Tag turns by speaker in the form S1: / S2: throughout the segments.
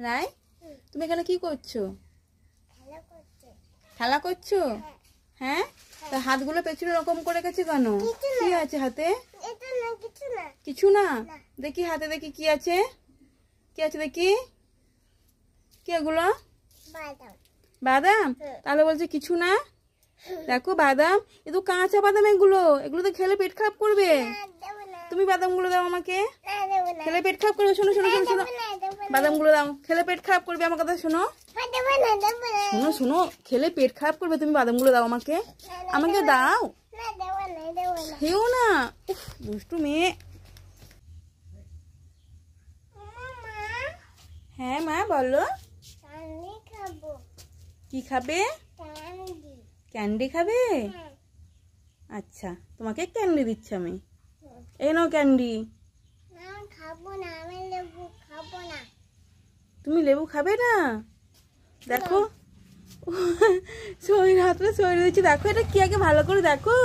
S1: রাই তুমি এখানে কি করছো? খেলা করছো? হ্যাঁ, তা হাতগুলো পেছনে রকম করে গেছে কেন? কি আছে হাতে? কিছু না। দেখি হাতে, দেখি কি আছে, কি আছে দেখি, কি এগুলো? বাদাম। তাহলে বলছে কিছু না। দেখো বাদাম, এ তো কাঁচা বাদাম, এগুলো তো খেলে পেট খারাপ করবে। তুমি বাদামগুলো দাও আমাকে, খেলে পেট খারাপ করবে। শোনো শোনো শোনো শোনো, বাদামগুলো দাও, খেলে পেট খারাপ করবে। আমার কথা শোনো শোনো শোনো, খেলে পেট খারাপ করবে। তুমি বাদামগুলো দাও আমাকে, আমাকে দাও। খেও না, দুষ্টু মেয়ে। হ্যাঁ মা বলো। কি খাবে? ক্যান্ডি খাবে? আচ্ছা, তোমাকে ক্যান্ডি দিচ্ছি আমি। এই নাও ক্যান্ডি। তুমি লেবু খাবে না? দেখো শরীর হাতটা শরীর দিচ্ছি। দেখো এটা কি, আগে ভালো করে দেখো।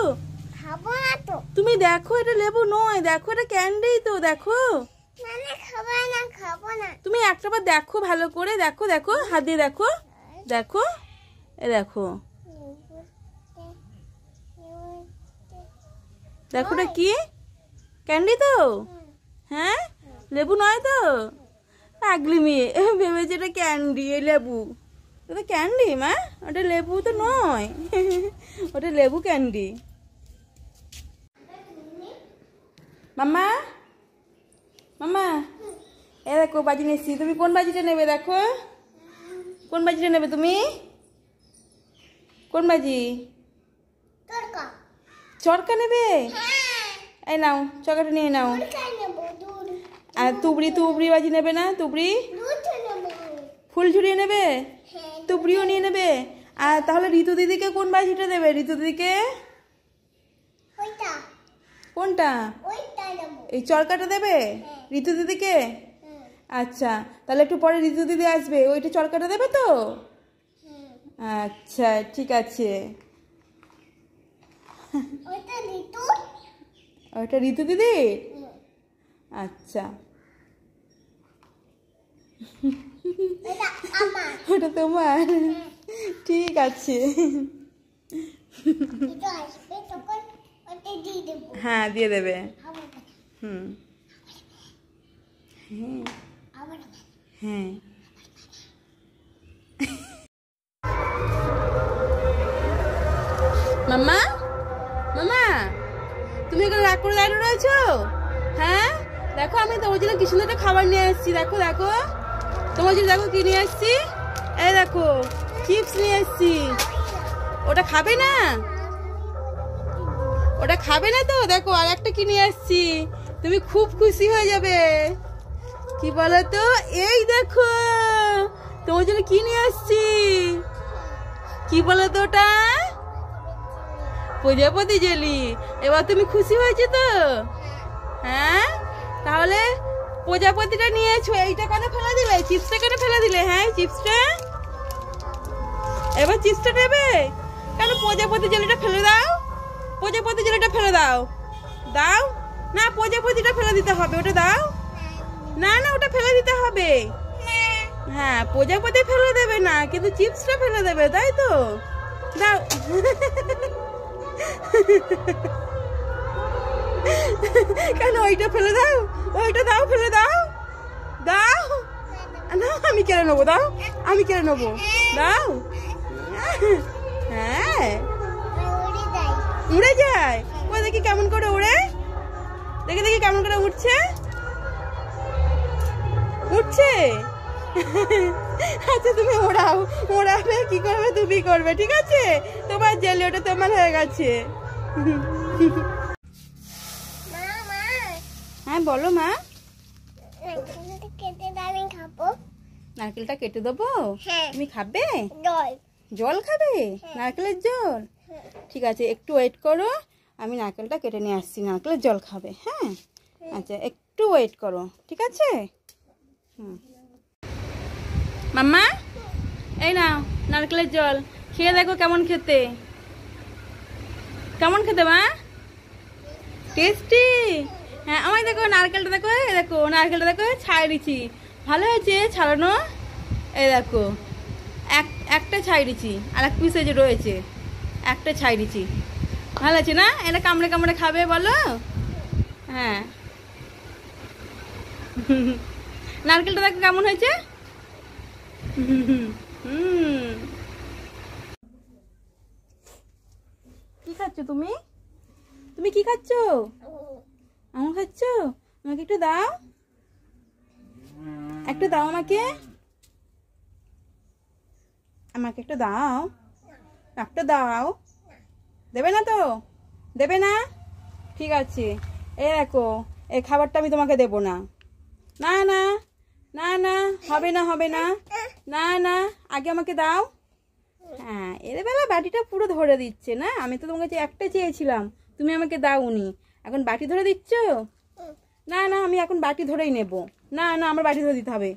S1: তুমি দেখো এটা লেবু নয়, দেখো এটা ক্যান্ডি তো। দেখো তুমি একটা বার দেখো ভালো করে, দেখো দেখো, হাত দিয়ে দেখো, দেখো এ দেখো, দেখো এটা কি, ক্যান্ডি তো? হ্যাঁ, লেবু নয় তো। পাগলি মেয়ে, ভেবেছে এটা ক্যান্ডি, এই লেবু। ওটা ক্যান্ডি মা, ওটা লেবু তো নয়। ওটা লেবু ক্যান্ডি। মাম্মা মাম্মা, এ দেখো বাজি নিয়েছি। তুমি কোন বাজিটা নেবে? দেখো কোন বাজিটা নেবে তুমি? কোন বাজি? চরকা নেবে? এই নাও, চরকাটা নিয়ে নাও। আর তুবড়ি, তুবড়ি বাজি নেবে না? তুবড়ি ফুল ঝুড়িয়ে নেবে? তুবড়িও নিয়ে নেবে? আর তাহলে ঋতু দিদিকে কোন বাজিটা দেবে? ঋতু দিদিকে কোনটা? এই চরকাটা দেবে ঋতু দিদিকে? আচ্ছা, তাহলে একটু পরে ঋতু দিদি আসবে, ওইটা চরকাটা দেবে তো? আচ্ছা ঠিক আছে। ওইটা ঋতু দিদি? আচ্ছা, ওটা তোমার? ঠিক আছে। হ্যাঁ দিয়ে দেবে। হুম, হ্যাঁ। মাম্মা মাম্মা, তুমি এখানে রাগ করে দাঁড়িয়ে রয়েছো? হ্যাঁ দেখো, আমি তোমার জন্য কি সুন্দর একটা খাবার নিয়ে এসেছি। দেখো দেখো তোমার জন্য, দেখো কি নিয়ে এসেছি। এই দেখো চিপস নিয়ে এসেছি। ওটা খাবে না? ওটা খাবে না তো? দেখো আর একটা কি নিয়ে এসেছি, তুমি খুব খুশি হয়ে যাবে। কি বলো তো? এই দেখো তোমার জন্য কি নিয়ে এসেছি। কি বলো তো ওটা? প্রজাপতি জেলি। এবার তুমি খুশি হয়েছে তো? হ্যাঁ, তাহলে প্রজাপতিটা নিয়েছো, এইটা কেন ফেলে দিলে? চিপসটা কেন ফেলে দিলে? হ্যাঁ চিপসটা, এবার চিপসটা নেবে কেন? প্রজাপতি জেলিটা ফেলে দাও, প্রজাপতি জেলিটা ফেলে দাও। দাও না, প্রজাপতিটা ফেলে দিতে হবে, ওটা দাও। না না, ওটা ফেলে দিতে হবে। হ্যাঁ, প্রজাপতি ফেলে দেবে না, কিন্তু চিপসটা ফেলে দেবে, তাই তো? দাও। কেন? ওইটা ফেলে দাও, ওইটা দাও, ফেলে দাও, দাও না, আমি কেড়ে নেবো, দাও, আমি কেড়ে নেবো, দাও। হ্যাঁ উড়ে যায়, ওই দেখি কেমন করে উড়ে, দেখি দেখি কেমন করে উঠছে, উঠছে। আচ্ছা তুমি ওড়াও, ওড়াবে কি করবে তুমি করবে, ঠিক আছে? তোমার জেলি, ওটা তোমার হয়ে গেছে। হ্যাঁ বলো মা। নারকেলটা কেটে দেবো? তুমি খাবে? জল খাবে? নারকেলের জল? ঠিক আছে, একটু ওয়েট করো, আমি নারকেলটা কেটে নিয়ে আসছি, নারকেলের জল খাবে। হ্যাঁ আচ্ছা, একটু ওয়েট করো, ঠিক আছে? হুম। মাম্মা এই নাও নারকেলের জল, খেয়ে দেখো কেমন খেতে। কেমন খেতে মা? টেস্টি? হ্যাঁ, আমায় দেখো নারকেলটা, দেখো দেখো নারকেলটা দেখো ছাড়িয়েছি, ভালো হয়েছে ছাড়ানো। এই দেখো একটা ছাইড়েছি, আর এক পিস এই যে রয়েছে, একটা ছাইড়েছি। ভালো আছে না? এটা কামড়ে কামড়ে খাবে বলো? হ্যাঁ। নারকেলটা দেখো কেমন হয়েছে। কি খাচ্ছ তুমি? তুমি কি খাচ্ছ? আম খাচ্ছ? আমাকে একটু দাও, একটু দাও আমাকে, আমাকে একটু দাও, একটা দাও। দেবে না তো? দেবে না? ঠিক আছে, এই দেখো এই খাবারটা আমি তোমাকে দেবো না। না না না না, হবে না হবে না, না না, আগে আমাকে দাও। হ্যাঁ, এর বেলা বাটিটা পুরো ধরে দিচ্ছে না। আমি তো তোমাকে একটা চেয়েছিলাম, তুমি আমাকে দাওনি, এখন বাটি ধরে দিচ্ছ। না না, আমি এখন বাটি ধরেই নেব। না না, আমার বাটি ধরে দিতে হবে।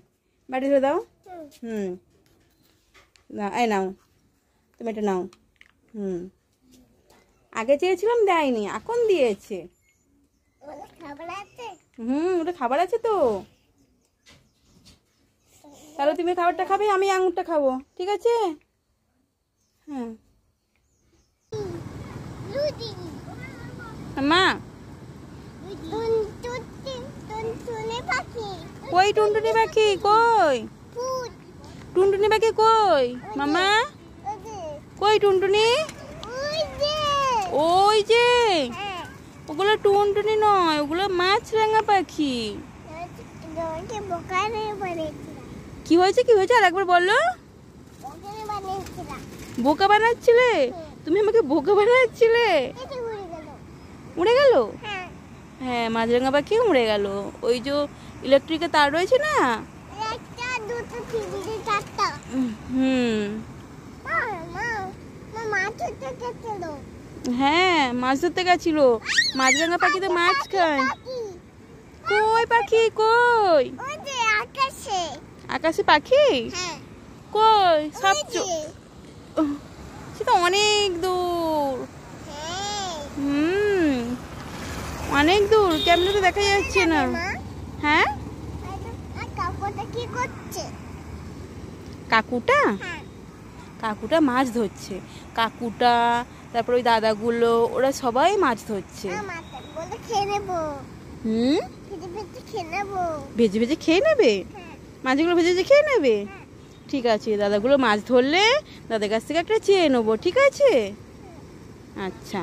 S1: বাটি ধরে দাও। না, এই নাও, তুমি এটা নাও। আগে চেয়েছিলাম দেয়নি, এখন দিয়েছে। ওটা খাবার আছে তো। তাহলে তুমি খাবারটা খাবে, আমি আঙুরটা খাবো, ঠিক আছে? হ্যাঁ মা, কই টুনটুনি পাখি কই? টুনটুনি পাখি কই মামা? কই টুনটুনি? ওই যে, ওগুলো টুনটুনি নয়, ওগুলো মাছরাঙা পাখি। কি হয়েছে কি হয়েছে আর একবার বলো। বোকা বানাচ্ছিলে? তুমি আমাকে বোকা বানাচ্ছিলে? উড়ে গেল? হ্যাঁ, মাছরাঙা পাখি উড়ে গেল। ওই যে ইলেকট্রিকের তার রয়েছে না। হ্যাঁ, মাছ ধরতে গেছিল। মাছরাঙা পাখি তো মাছ খায়। কই পাখি কই? আকাশে পাখি কই? সব সেটা অনেক দূর। অনেক দূর, ক্যামেরা তো দেখা যাচ্ছে না। হ্যাঁ, কাকুটা কাকুটা মাছ ধরছে। কাকুটা, তারপর ওই দাদাগুলো, ওরা সবাই মাছ ধরছে। ভেজে ভেজে খেয়ে নেবে? মাছগুলো ভেজে ভেজে খেয়ে নেবে? ঠিক আছে, দাদাগুলো মাছ ধরলে দাদার কাছ থেকে একটা চেয়ে নেবো, ঠিক আছে? আচ্ছা,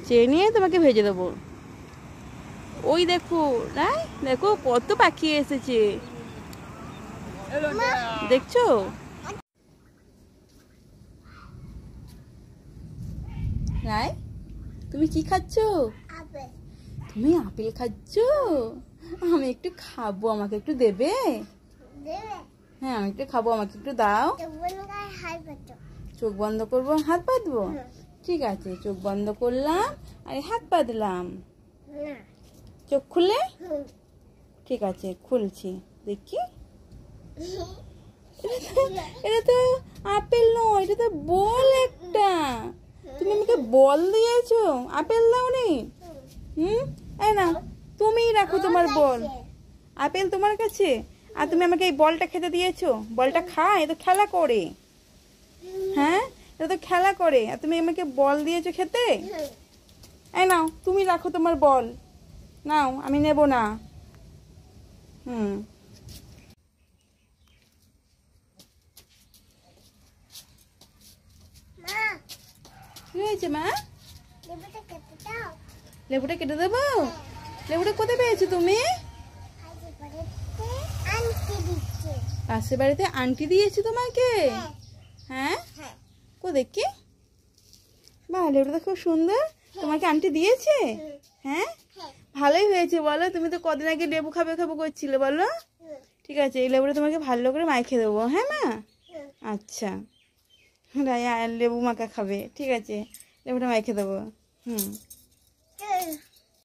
S1: চেয়ে নিয়ে তোমাকে ভেজে দেবো। ওই দেখো রাই, দেখো কত পাখি এসেছে, দেখছো? রাই, তুমি কি খাচ্ছ? তুমি আপেল খাচ্ছ? আমি একটু খাবো, আমাকে একটু দেবে? হ্যাঁ, আমি একটু খাবো, আমাকে একটু দাও। চোখ বন্ধ করবো, হাত পাতবো? ঠিক আছে, চোখ বন্ধ করলাম আর হাত পাতলাম। চোখ খুলে? ঠিক আছে, খুলছি, দেখি। এটা তো আপেল নয়, এটা তো বল একটা। তুমি আমাকে বল দিয়েছো, আপেল দাওনি। এই না, তুমিই রাখো তোমার বল। আপেল তোমার কাছে, আর তুমি আমাকে এই বলটা খেতে দিয়েছো। বলটা খায়, এ তো খেলা করে। হ্যাঁ, এটা তো খেলা করে, আর তুমি আমাকে বল দিয়েছো খেতে। এই নাও, তুমি রাখো তোমার বল। নাও, আমি নেব না। কি হয়েছে মা? লেবুটা কেটে দেবো? লেবুটা কোথায় পেয়েছো তুমি? পাশের বাড়িতে আন্টি দিয়েছে তোমাকে? হ্যাঁ, কো দেখি। বাহ, লেবুটা খুব সুন্দর। তোমাকে আন্টি দিয়েছে? হ্যাঁ, ভালোই হয়েছে বলো। তুমি তো কদিন আগে লেবু খাবে খাবো করছিলে, বলো। ঠিক আছে, এই লেবুটা তোমাকে ভালো করে মাখিয়ে দেবো। হ্যাঁ মা, আচ্ছা। লেবু মাখা খাবে, ঠিক আছে, লেবুটা মাখিয়ে দেবো।